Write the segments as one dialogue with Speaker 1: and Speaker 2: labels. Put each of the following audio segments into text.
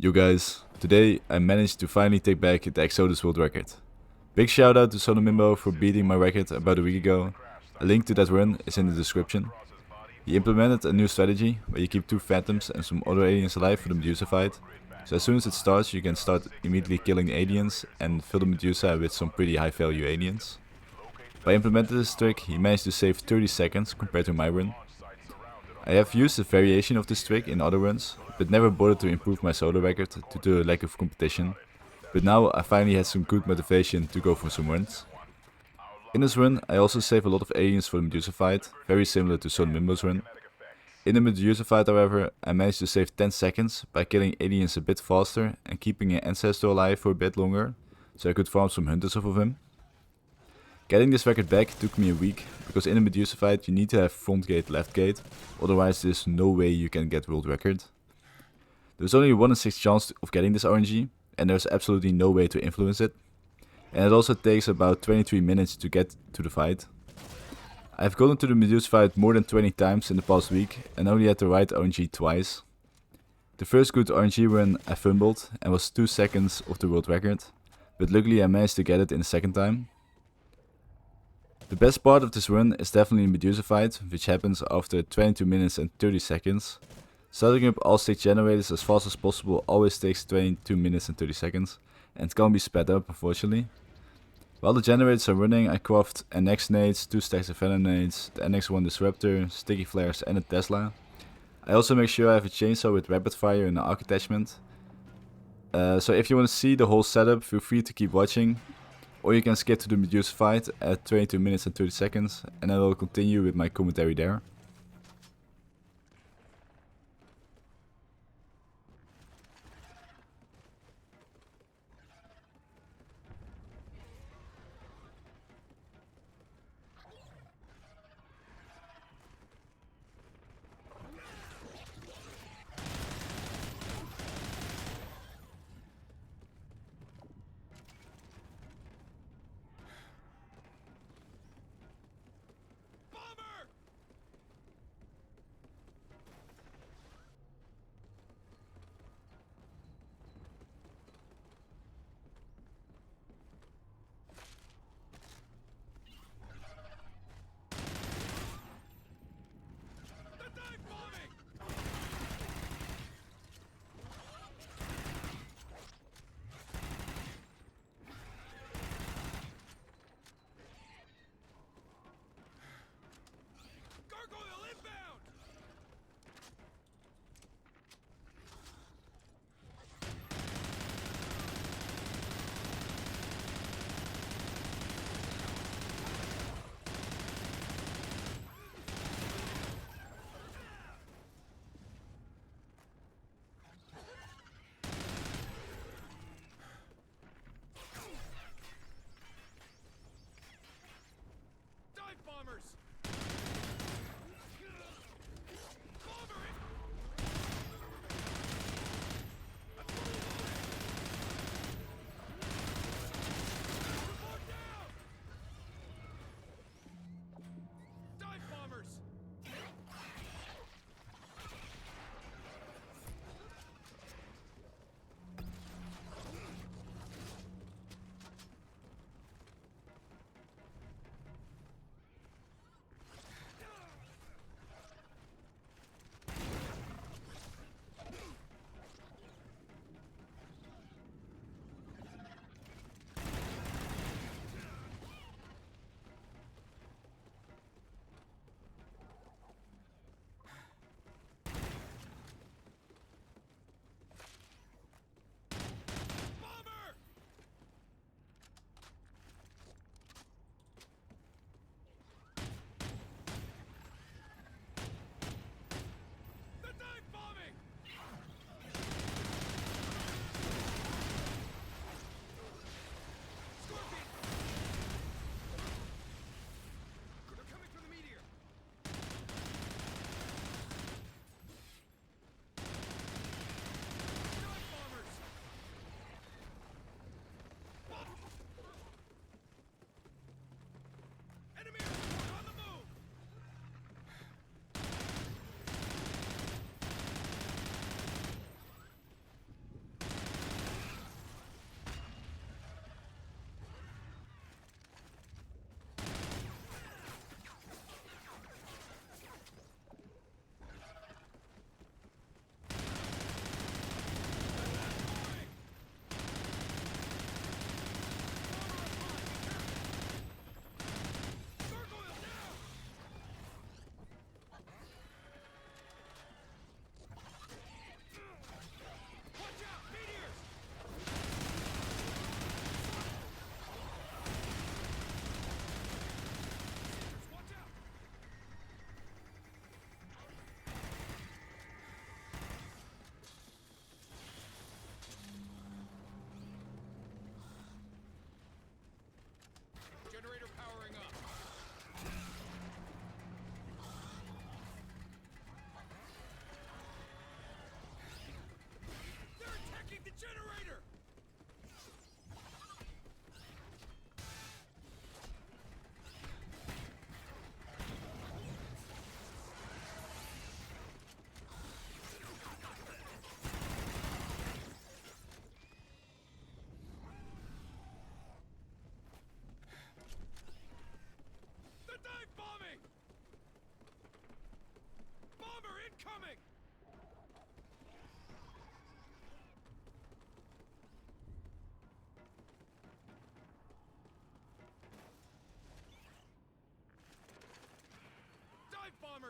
Speaker 1: Yo guys, today I managed to finally take back the Exodus world record. Big shout out to Sonomimbo for beating my record about a week ago. A link to that run is in the description. He implemented a new strategy where you keep 2 phantoms and some other aliens alive for the Medusa fight. So as soon as it starts you can start immediately killing the aliens and fill the Medusa with some pretty high value aliens. By implementing this trick he managed to save 30 seconds compared to my run. I have used a variation of this trick in other runs, but never bothered to improve my solo record due to a lack of competition. But now I finally had some good motivation to go for some runs. In this run I also save a lot of aliens for the Medusa fight, very similar to Son Mimbo's run. In the Medusa fight however, I managed to save 10 seconds by killing aliens a bit faster and keeping an ancestor alive for a bit longer, so I could farm some hunters off of him. Getting this record back took me a week, because in the Medusa fight you need to have front gate, left gate, otherwise there's no way you can get world record. There's only a 1 in 6 chance of getting this RNG, and there's absolutely no way to influence it. And it also takes about 23 minutes to get to the fight. I've gotten to the Medusa fight more than 20 times in the past week, and only had the right RNG twice. The first good RNG run I fumbled and was 2 seconds off the world record, but luckily I managed to get it in the second time. The best part of this run is definitely Medusa Fight, which happens after 22 minutes and 30 seconds. Starting up all 6 generators as fast as possible always takes 22 minutes and 30 seconds, and can't be sped up unfortunately. While the generators are running I craft NX nades, 2 stacks of Venom nades, the NX1 disruptor, sticky flares and a Tesla. I also make sure I have a chainsaw with rapid fire and an arc attachment. So if you want to see the whole setup, feel free to keep watching. Or you can skip to the Medusa fight at 22 minutes and 30 seconds and I will continue with my commentary there.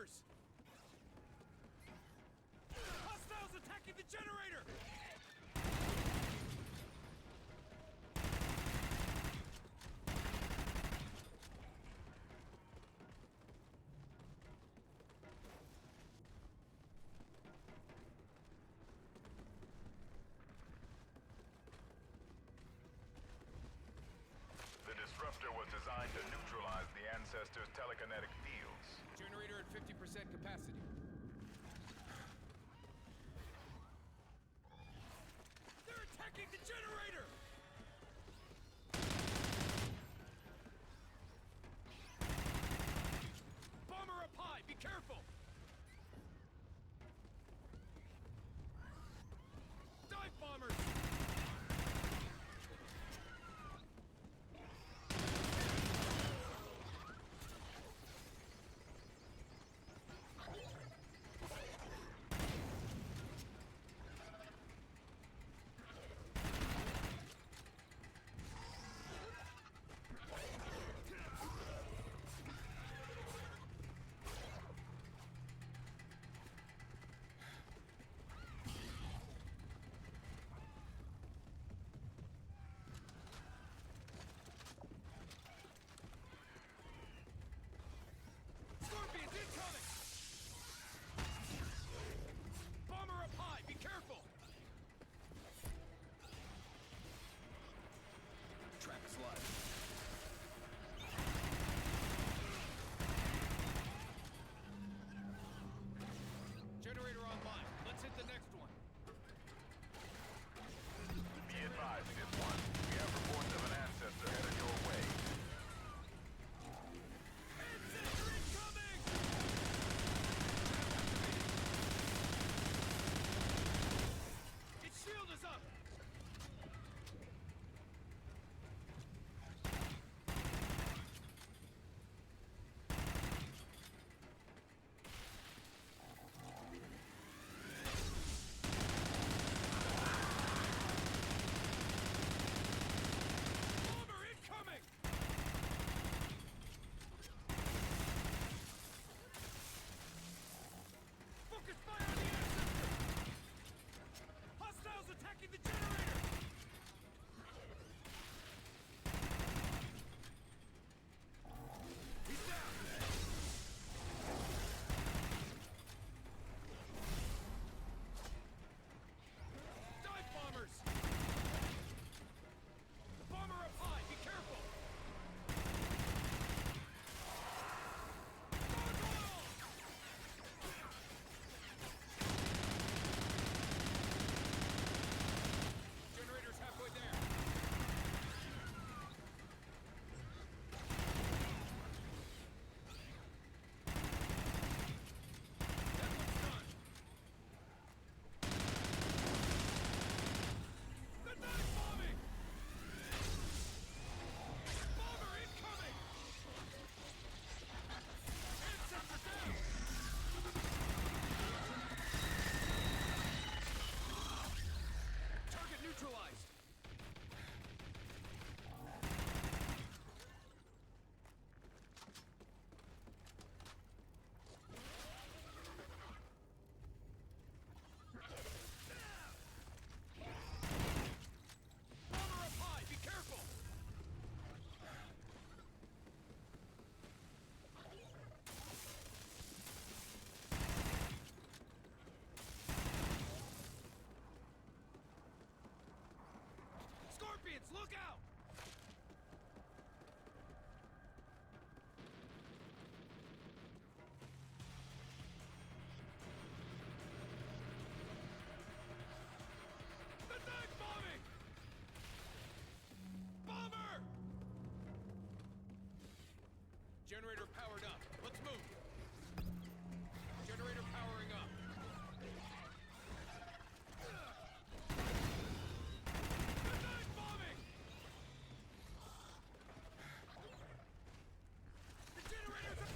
Speaker 2: bombers! Hostiles attacking the generator!
Speaker 3: The disruptor was designed to neutralize the ancestors' telekinetic fields.
Speaker 2: Generator at 50% capacity. They're attacking the generator! Bomber up high, be careful! Dive bombers! Scorpions incoming! Bomber up high, be careful! Trap is live. Generator online. Let's hit the next one.
Speaker 3: Be advised, this one. We have reports of an ancestor headed your way.
Speaker 2: Ancestor incoming! Its shield is up! Bomber incoming! Focus fire on the ancestor! Hostiles attacking the generator! He's down! Dive bombers! Bomber up high, be careful! Generator's halfway there. That one's done. The dive bombing! Bomber incoming! Ancestor down! Target neutralized! Bomber up high, be careful! Scorpions, look out! The dive bombing! Bomber! Generator powered up. Let's move. Generator powering up. The dive bombing! The generator's up!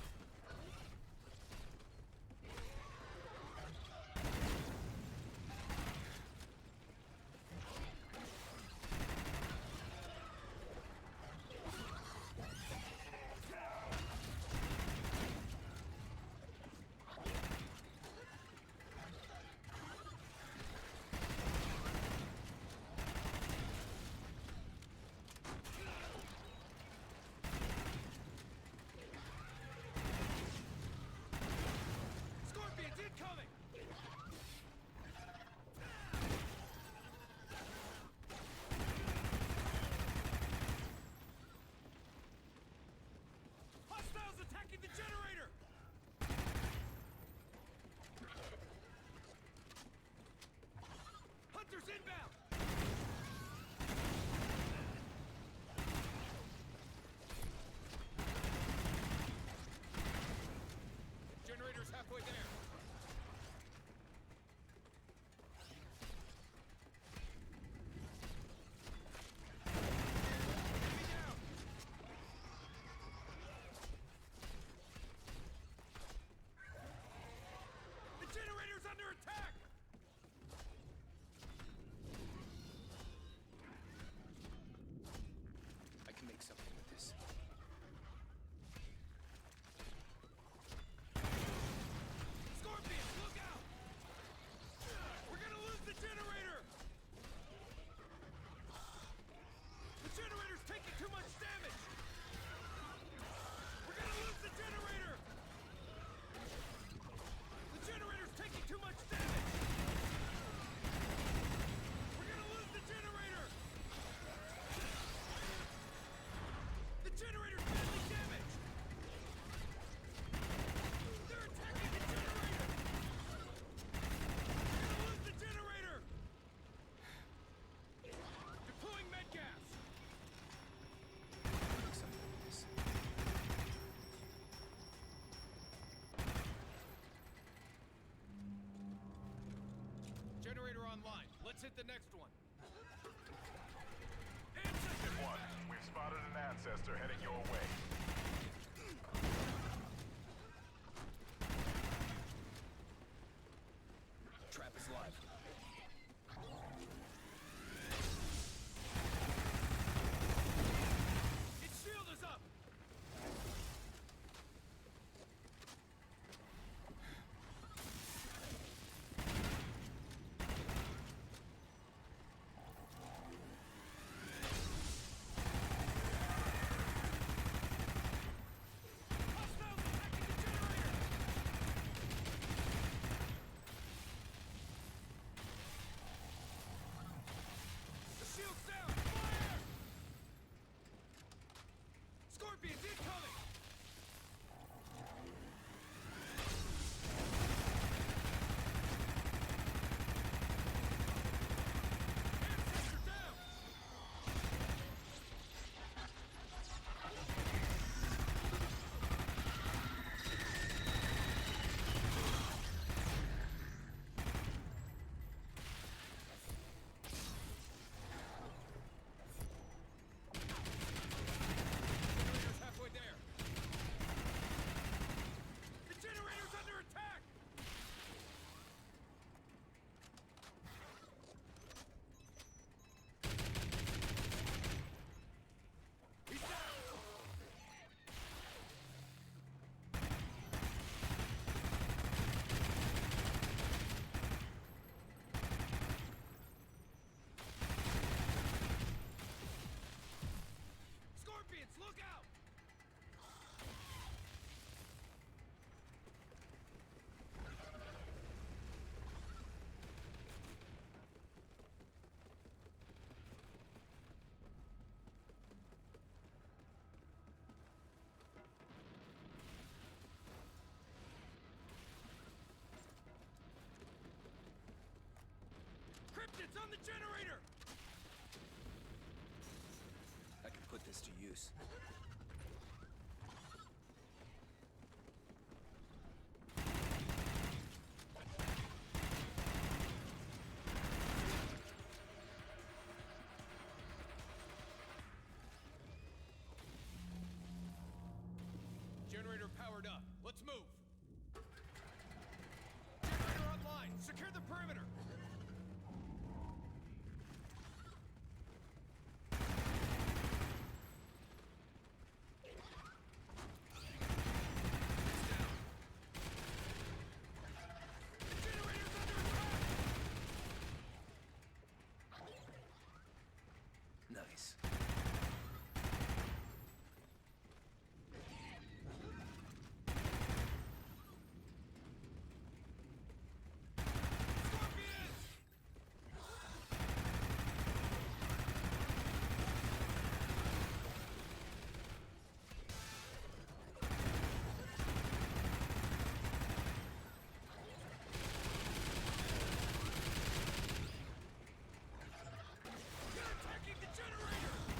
Speaker 2: Let's hit the next one.
Speaker 3: Hit 1. We've spotted an ancestor heading your way.
Speaker 2: Trap is live. Its shield is up! Hostiles attacking the generator! The shield's down! Fire! Scorpions incoming! Ancestor down! Generator's halfway there. The generator's under attack! He's down! Scorpions, look out! Cryptids on the generator! I can put this to use. Generator powered up. Let's move. Generator online. Secure the perimeter. It's down. The generator's under attack. Nice. Scorpions! They're attacking the generator!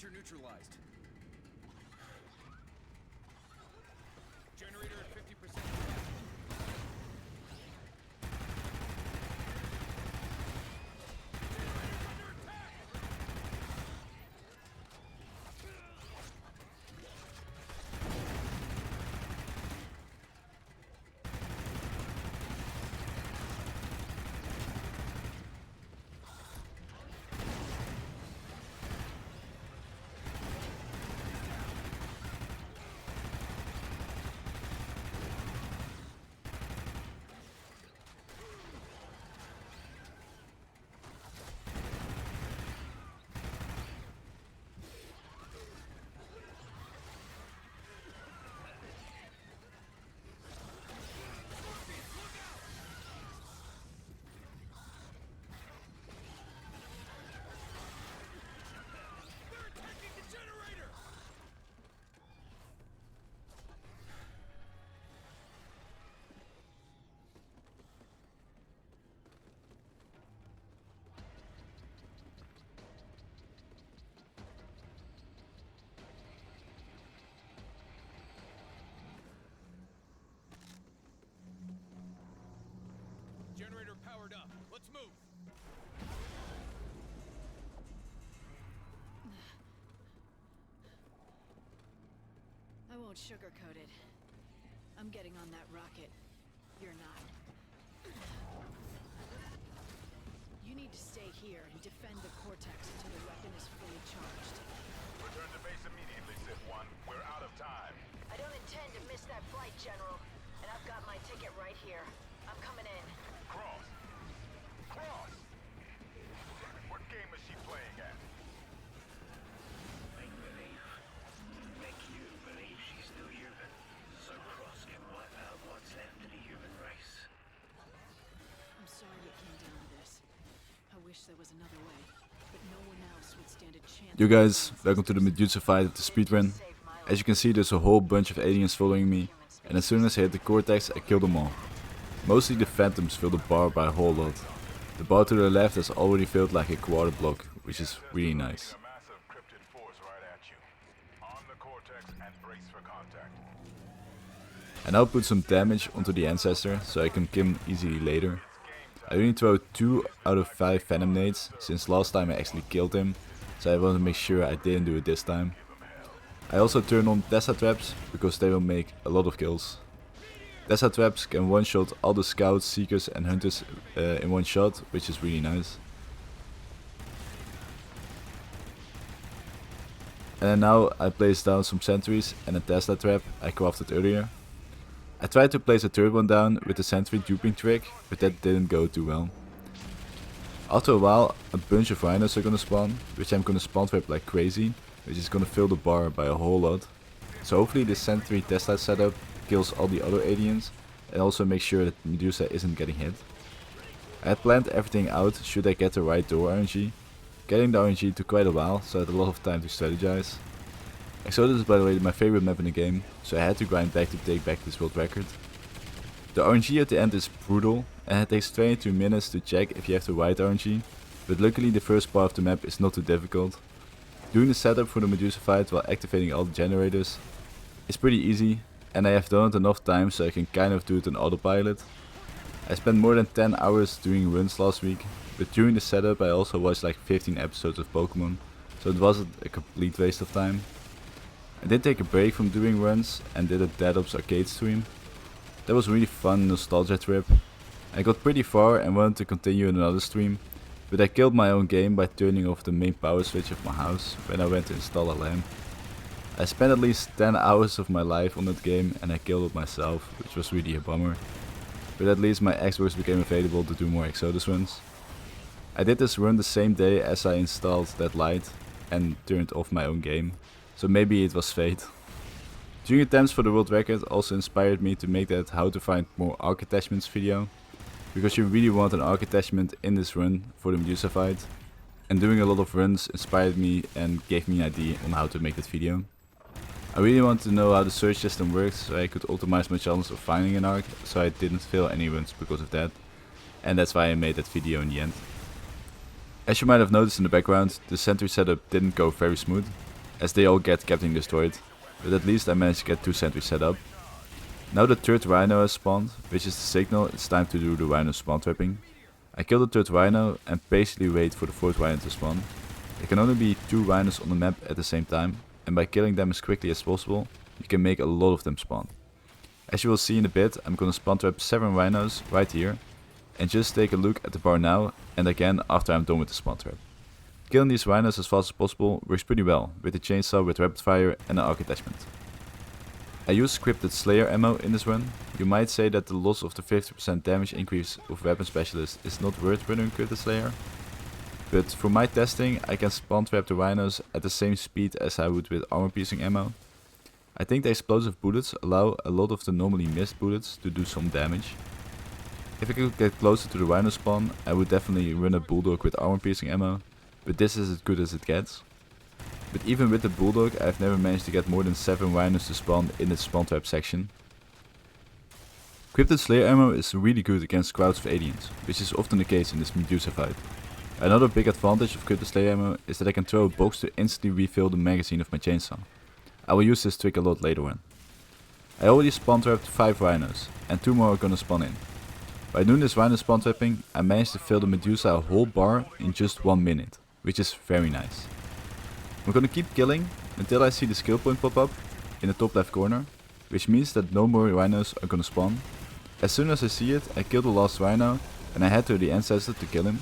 Speaker 2: Creature neutralized. Generator at 50%. Generator powered up. Let's move.
Speaker 4: I won't sugarcoat it. I'm getting on that rocket. You're not. You need to stay here and defend the Cortex until the weapon is fully charged.
Speaker 3: Return to base immediately, Sith 1. We're out of time.
Speaker 4: I don't intend to miss that flight, General. And I've got my ticket right here. I'm coming in.
Speaker 3: Cross. Cross! What game is she playing at?
Speaker 5: Make believe. Make you believe she's still human. So Cross can wipe out what's left of the human race.
Speaker 4: I'm sorry it came down to this. I wish there was another way, but no one else would stand a chance.
Speaker 1: Yo guys, welcome to the Medusa Fight of the Speedrun. As you can see, there's a whole bunch of aliens following me, and as soon as I hit the Cortex, I kill them all. Mostly the Phantoms fill the bar by a whole lot. The bar to the left has already filled like a quarter block, which is really nice.
Speaker 3: A massive cryptid force right at you. On the Cortex and brace for contact.
Speaker 1: And I'll put some damage onto the Ancestor, so I can kill him easily later. I only throw 2 out of 5 Venom nades, since last time I actually killed him, so I want to make sure I didn't do it this time. I also turn on Tesla Traps, because they will make a lot of kills. Tesla Traps can one-shot all the Scouts, Seekers and Hunters in one shot, which is really nice. And then now I place down some sentries and a Tesla Trap I crafted earlier. I tried to place a third one down with the sentry duping trick, but that didn't go too well. After a while, a bunch of rhinos are gonna spawn, which I'm gonna spawn trap like crazy, which is gonna fill the bar by a whole lot. So hopefully this sentry Tesla setup kills all the other aliens and also makes sure that Medusa isn't getting hit. I had planned everything out should I get the right door RNG. Getting the RNG took quite a while, so I had a lot of time to strategize. Exodus is by the way my favorite map in the game, so I had to grind back to take back this world record. The RNG at the end is brutal and it takes 22 minutes to check if you have the right RNG, but luckily the first part of the map is not too difficult. Doing the setup for the Medusa fight while activating all the generators is pretty easy, and I have done it enough times so I can kind of do it on autopilot. I spent more than 10 hours doing runs last week, but during the setup I also watched like 15 episodes of Pokemon, so it wasn't a complete waste of time. I did take a break from doing runs and did a Dead Ops arcade stream. That was a really fun nostalgia trip. I got pretty far and wanted to continue in another stream, but I killed my own game by turning off the main power switch of my house when I went to install a lamp. I spent at least 10 hours of my life on that game and I killed it myself, which was really a bummer. But at least my Xbox became available to do more Exodus runs. I did this run the same day as I installed that light and turned off my own game, so maybe it was fate. Doing attempts for the world record also inspired me to make that how to find more arc attachments video, because you really want an arc attachment in this run for the Medusa fight, and doing a lot of runs inspired me and gave me an idea on how to make that video. I really wanted to know how the search system works so I could optimize my chance of finding an arc, so I didn't fail any runs because of that, and that's why I made that video in the end. As you might have noticed in the background, the sentry setup didn't go very smooth. as they all get getting destroyed, but at least I managed to get 2 sentries set up. Now the third rhino has spawned, which is the signal it's time to do the rhino spawn trapping. I kill the third rhino and patiently wait for the fourth rhino to spawn. There can only be 2 rhinos on the map at the same time, and by killing them as quickly as possible, you can make a lot of them spawn. As you will see in a bit, I'm gonna spawn trap 7 rhinos right here, and just take a look at the bar now and again after I'm done with the spawn trap. Killing these rhinos as fast as possible works pretty well, with the chainsaw with rapid fire and an arc attachment. I use scripted Slayer ammo in this run. You might say that the loss of the 50% damage increase of Weapon Specialist is not worth running scripted Slayer, but for my testing I can spawn trap the rhinos at the same speed as I would with armor piercing ammo. I think the explosive bullets allow a lot of the normally missed bullets to do some damage. If I could get closer to the rhino spawn, I would definitely run a bulldog with armor piercing ammo, but this is as good as it gets. But even with the bulldog, I've never managed to get more than 7 rhinos to spawn in the spawn trap section. Cryptid Slayer ammo is really good against crowds of aliens, which is often the case in this Medusa Fight. Another big advantage of Cryptid Slayer ammo is that I can throw a box to instantly refill the magazine of my chainsaw. I will use this trick a lot later on. I already spawn trapped 5 rhinos, and 2 more are gonna spawn in. By doing this rhino spawn trapping, I managed to fill the Medusa a whole bar in just 1 minute, which is very nice. I'm gonna keep killing until I see the skill point pop up in the top left corner, which means that no more rhinos are gonna spawn. As soon as I see it, I kill the last rhino and I head to the ancestor to kill him.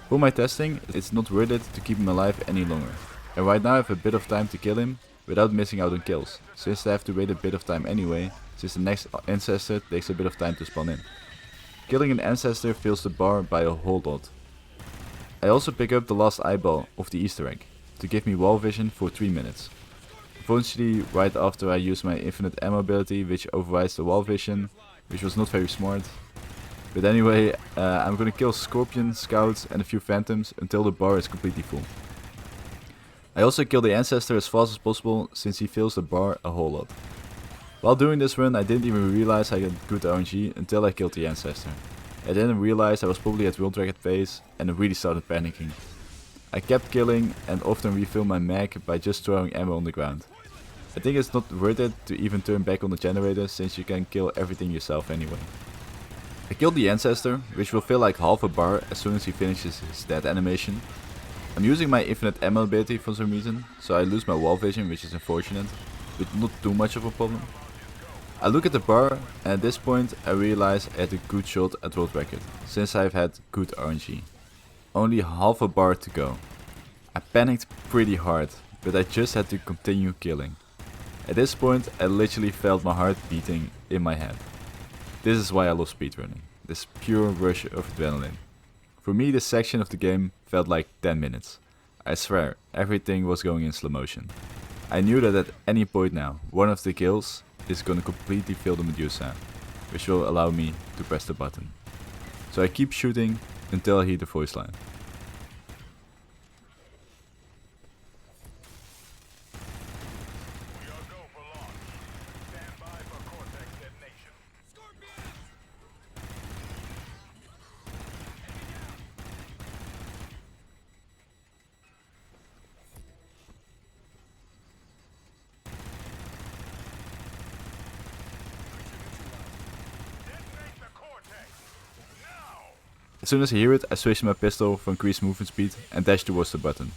Speaker 1: For my testing, it's not worth it to keep him alive any longer, and right now I have a bit of time to kill him without missing out on kills, since I have to wait a bit of time anyway, since the next ancestor takes a bit of time to spawn in. Killing an ancestor fills the bar by a whole lot. I also pick up the last eyeball of the Easter egg, to give me wall vision for 3 minutes. Unfortunately, right after I use my infinite ammo ability, which overrides the wall vision, which was not very smart. But anyway, I'm gonna kill Scorpion, Scouts and a few Phantoms until the bar is completely full. I also kill the Ancestor as fast as possible, since he fills the bar a whole lot. While doing this run, I didn't even realize I had good RNG until I killed the Ancestor. I didn't realize I was probably at World Record pace and I really started panicking. I kept killing and often refill my mag by just throwing ammo on the ground. I think it's not worth it to even turn back on the generator, since you can kill everything yourself anyway. I killed the Ancestor, which will fill like half a bar as soon as he finishes his death animation. I'm using my infinite ammo ability for some reason, so I lose my wall vision, which is unfortunate, but not too much of a problem. I look at the bar and at this point I realize I had a good shot at World Record, since I've had good RNG. Only half a bar to go. I panicked pretty hard, but I just had to continue killing. At this point I literally felt my heart beating in my head. This is why I love speedrunning, this pure rush of adrenaline. For me this section of the game felt like 10 minutes. I swear, everything was going in slow motion. I knew that at any point now, one of the kills is gonna completely fill the Medusa, which will allow me to press the button. So I keep shooting until I hear the voice line.
Speaker 3: We are go for launch. Stand by for Cortex detonation.
Speaker 2: Scorpion!
Speaker 3: Detonate the Cortex. Now!
Speaker 1: As soon as I hear it, I switch my pistol for increased movement speed and dash towards the button.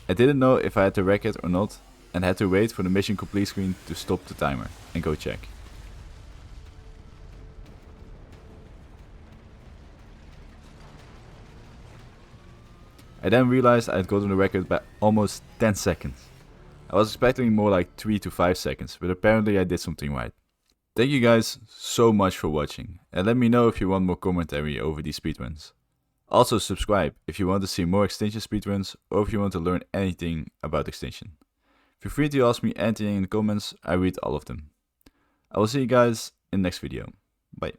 Speaker 1: I didn't know if I had to wreck it or not, and had to wait for the mission complete screen to stop the timer and go check. I then realized I had gotten the record by almost 10 seconds. I was expecting more like 3 to 5 seconds, but apparently I did something right. Thank you guys so much for watching, and let me know if you want more commentary over these speedruns. Also subscribe if you want to see more Extinction speedruns or if you want to learn anything about Extinction. Feel free to ask me anything in the comments, I read all of them. I will see you guys in the next video. Bye.